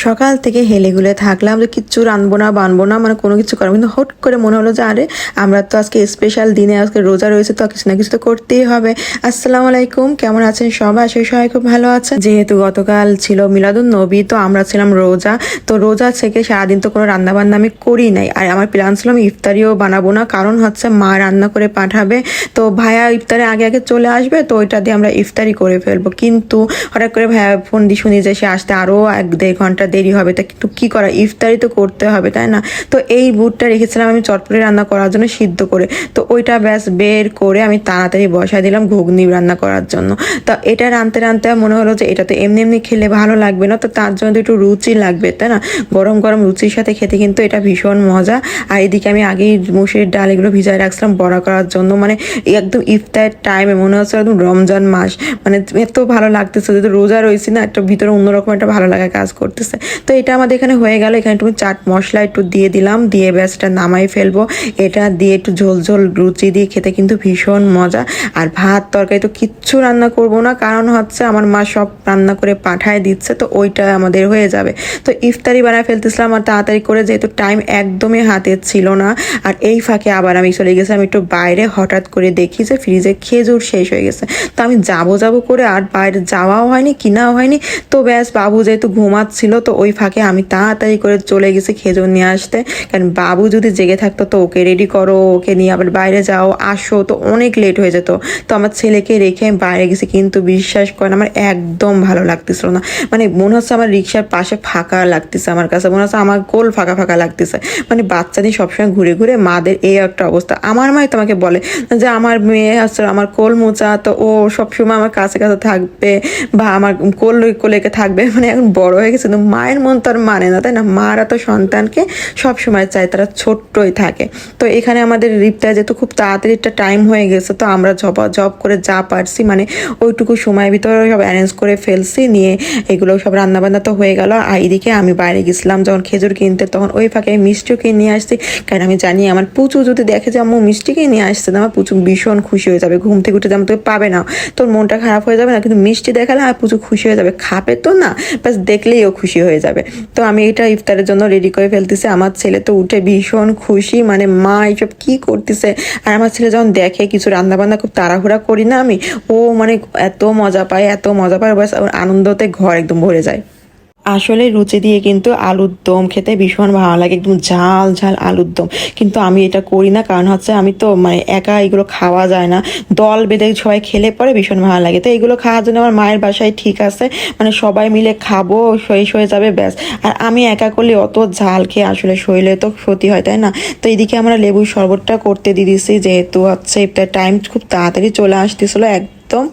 সকাল থেকে হেলেগুলে থাকলাম যে কিচ্ছু রানবো না বানবো না, মানে কোনো কিছু করবো, কিন্তু হট করে মনে হলো যে আরে আমরা তো আজকে স্পেশাল দিনে, আজকে রোজা রয়েছে, তো কিছু না কিছু তো করতেই হবে। আসসালামু আলাইকুম, কেমন আছেন সবাই? আশা করি সবাই খুব ভালো আছেন। যেহেতু গতকাল ছিল মিলাদুন নবী, তো আমরা ছিলাম রোজা, তো রোজা থেকে সারাদিন তো কোনো রান্না বান্না আমি করি নাই। আর আমার প্ল্যান ছিল আমি ইফতারিও বানাবো না, কারণ হচ্ছে মা রান্না করে পাঠাবে, তো ভাইয়া ইফতারে আগে আগে চলে আসবে, তো ওইটা দিয়ে আমরা ইফতারি করে ফেলবো। কিন্তু হঠাৎ করে ভাইয়া ফোন দিয়ে শুনি যে সে আসতে আরও 1-1.5 ঘন্টা দেরি হবে, তা কিন্তু কী করা, ইফতারি তো করতে হবে, তাই না? তো এই বুটটা রেখেছিলাম আমি চটপটি রান্না করার জন্য সিদ্ধ করে, তো ওইটা ব্যাস বের করে আমি তাড়াতাড়ি বসাই দিলাম ঘুগনি রান্না করার জন্য। তো এটা রাঁধতে রাঁধতে মনে হলো যে এটা তো এমনি এমনি খেলে ভালো লাগবে না, তো তার জন্য তো একটু রুচি লাগবে, তাই না? গরম গরম রুচির সাথে খেতে কিন্তু এটা ভীষণ মজা। আর এদিকে আমি আগেই মুসুরির ডাল এগুলো ভিজায় রাখছিলাম বড়া করার জন্য, মানে একদম ইফতারের টাইমে মনে হচ্ছে একদম রমজান মাস, মানে এত ভালো লাগতেছে, যেহেতু রোজা রয়েছি না, একটা ভিতরে অন্যরকম একটা ভালো লাগা কাজ করতেছে। তো এটা আমাদের এখানে হয়ে গেল। এখানে একটু চাট মশলা একটু দিয়ে দিলাম, দিয়ে ব্যাস এটা নামাই ফেলবো। এটা দিয়ে একটু ঝোল ঝোল রুচি দিয়ে খেতে কিন্তু ভীষণ মজা। আর ভাত তরকারি তো কিচ্ছু রান্না করব না, কারণ হচ্ছে আমার মা সব রান্না করে পাঠায় দিচ্ছে, তো ওইটা আমাদের হয়ে যাবে। তো ইফতারি বানায় ফেলতেছিলাম আর তাড়াতাড়ি করে, যেহেতু টাইম একদমই হাতে ছিল না। আর এই ফাঁকে আবার আমি চলে গেছিলাম একটু বাইরে, হঠাৎ করে দেখি যে ফ্রিজে খেজুর শেষ হয়ে গেছে। তো আমি যাবো করে আর বাইরে যাওয়াও হয়নি, কিনাও হয়নি। তো ব্যাস বাবু যেহেতু ঘুমাচ্ছিল, তো ওই ফাঁকে আমি তাড়াতাড়ি করে চলে গেছি খেজুর নিয়ে আসতে, কারণ বাবু যদি জেগে থাকতো তো ওকে রেডি করো, ওকে নিয়ে আবার বাইরে যাও আসো, তো অনেক লেট হয়ে যেত। তো আমার ছেলেকে রেখে আমি বাইরে গেছি, কিন্তু বিশ্বাস করেন আমার একদম ভালো লাগতেছিল না। মানে মনে হচ্ছে আমার রিক্সার পাশে ফাঁকা লাগতেছে, আমার কাছে মনে হচ্ছে আমার কোল ফাঁকা ফাঁকা লাগতেছে। মানে বাচ্চা নিয়ে সবসময় ঘুরে ঘুরে মাদের এই একটা অবস্থা। আমার মাই তোমাকে বলে যে আমার মেয়ে আসলে আমার কোল মোচা, তো ও সবসময় আমার কাছে কাছে থাকবে বা আমার কোলেকে থাকবে, মানে এখন বড় হয়ে গেছে, কিন্তু মায়ের মন তো আর মানে না, তাই না? মারা তো সন্তানকে সবসময় চায়, তারা ছোট্টই থাকে। তো এখানে আমাদের রিপটা যেহেতু খুব তাড়াতাড়ি একটা টাইম হয়ে গেছে, তো আমরা জব করে যা পারছি, মানে ওইটুকু সময়ের ভিতরে সব অ্যারেঞ্জ করে ফেলছি, নিয়ে এগুলো সব রান্নাবান্না তো হয়ে গেল। আর এদিকে আমি বাইরে গেছিলাম যখন খেজুর কিনতে, তখন ওই ফাঁকে আমি মিষ্টিও কিনে নিয়ে আসছি, কারণ আমি জানি আমার পুচু যদি দেখে যে আম্মু মিষ্টি কিনে নিয়ে আসছে, আমার পুচু ভীষণ খুশি হয়ে যাবে, ঘুম থেকে উঠে যেমন তোকে পাবে না, তোর মনটা খারাপ হয়ে যাবে না, কিন্তু মিষ্টি দেখালে আর পুচু খুশি হয়ে যাবে, খাবে তো না, বাস দেখলেই ও খুশি হয়ে যাবে। তো আমি এটা ইফতারের জন্য রেডি করে ফেলতেছি। আমার ছেলে তো উঠে ভীষণ খুশি, মানে মা এইসব কি করতেছে। আর আমার ছেলে যখন দেখে কিছু রান্নাবান্না খুব তাড়াহুড়া করি না আমি, ও মানে এত মজা পায়, এত মজা পায়, বাস আনন্দতে ঘর একদম ভরে যায়। আসলে রুচি দিয়ে কিন্তু আলুর দম খেতে ভীষণ ভালো লাগে, একদম ঝাল ঝাল আলুর দম। কিন্তু আমি এটা করি না, কারণ হচ্ছে আমি তো মানে একা এগুলো খাওয়া যায় না, দল বেঁধে সবাই খেলে পরে ভীষণ ভালো লাগে। তো এগুলো খাওয়ার জন্য আমার মায়ের বাসায় ঠিক আছে, মানে সবাই মিলে খাবো, শেষ হয়ে যাবে ব্যাস। আর আমি একা করলে অত ঝাল খেয়ে আসলে শরীরে তো ক্ষতি হয়, তাই না? তো এদিকে আমরা লেবুর শরবতটা করতে দিয়ে দিছি, যেহেতু হচ্ছে ইফতার টাইম খুব তাড়াতাড়ি চলে আসতেছিল একদম।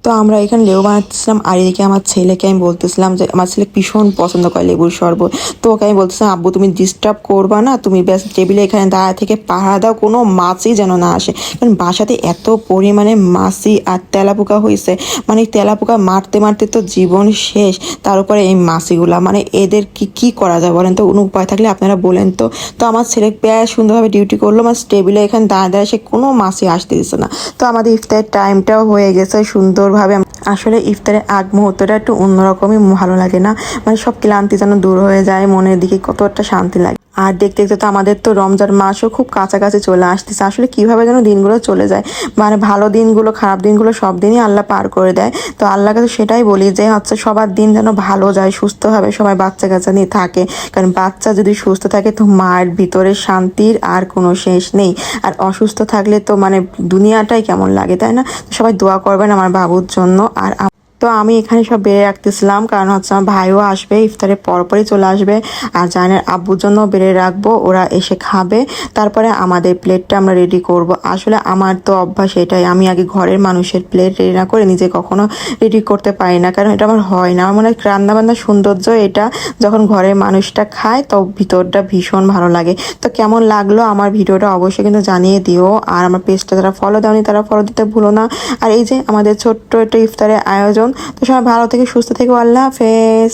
তো আমরা এখানে লেবু বানাচ্ছিলাম, আর এদিকে আমার ছেলেকে আমি বলতেছিলাম যে আমার ছেলে ভীষণ পছন্দ করে লেবুর শরবত, তো ওকে আমি বলতেছিলাম আব্বু তুমি ডিস্টার্ব করবা না, তুমি ব্যাস টেবিলে এখানে দাঁড়া থেকে পাহারা দাও, কোনো মাছই যেন না আসে, কারণ বাসাতে এত পরিমাণে মাছি আর তেলাপোকা হয়েছে, মানে তেলাপোকা মারতে মারতে তো জীবন শেষ, তার উপরে এই মাছিগুলা, মানে এদের কি করা যায় বলেন তো? কোনো উপায় থাকলে আপনারা বলেন তো। তো আমার ছেলে বেশ সুন্দরভাবে ডিউটি করলো, আমার টেবিলে এখানে দাঁড়ায় সে কোনো মাছি আসতে দিচ্ছে না। তো আমাদের ইফতারের টাইমটাও হয়ে গেছে সুন্দর ভাবে। আসলে ইফতারের আগ মুহূর্তটা একটু অন্যরকমই ভালো লাগে না, মানে সব ক্লান্তি যেন দূর হয়ে যায়, মনের দিকে কত একটা শান্তি লাগে। আর দেখতে দেখতে তো আমাদের তো রমজান মাসও খুব কাছাকাছি চলে আসতেছে, আসলে কিভাবে যেন দিনগুলো চলে যায়, মানে ভালো দিনগুলো খারাপ দিনগুলো সব দিনই আল্লাহ পার করে দেয়। তো আল্লাহর কাছে সেটাই বলি যে হচ্ছে সবার দিন যেন ভালো যায়, সুস্থভাবে সবাই বাচ্চা কাচ্চা নিয়ে থাকে, কারণ বাচ্চা যদি সুস্থ থাকে তো মায়ের ভিতরে শান্তির আর কোনো শেষ নেই। আর অসুস্থ থাকলে তো মানে দুনিয়াটাই কেমন লাগে, তাই না? সবাই দোয়া করবেন আমার বাবুর জন্য। আর তো আমি এখানে সব বেড়ে রাখতেছিলাম, কারণ হচ্ছে আমার ভাইও আসবে, ইফতারের পরপরই চলে আসবে, আর জানের আব্বুর জন্য বেড়ে রাখবো, ওরা এসে খাবে, তারপরে আমাদের প্লেটটা আমরা রেডি করব। আসলে আমার তো অভ্যাস এটাই, আমি আগে ঘরের মানুষের প্লেট রেডি না করে নিজে কখনো রেডি করতে পারি না, কারণ এটা আমার হয় না। আমার মনে হয় রান্নাবান্নার সৌন্দর্য এটা, যখন ঘরের মানুষটা খায় তো ভিতরটা ভীষণ ভালো লাগে। তো কেমন লাগলো আমার ভিডিওটা অবশ্যই কিন্তু জানিয়ে দিও, আর আমার পেজটা যারা ফলো দেওনি তারা ফলো দিতে ভুলো না। আর এই যে আমাদের ছোট্ট একটা ইফতারের আয়োজন। তো সবাই ভালো থেকে সুস্থ থেকো, আল্লাহ হাফেজ।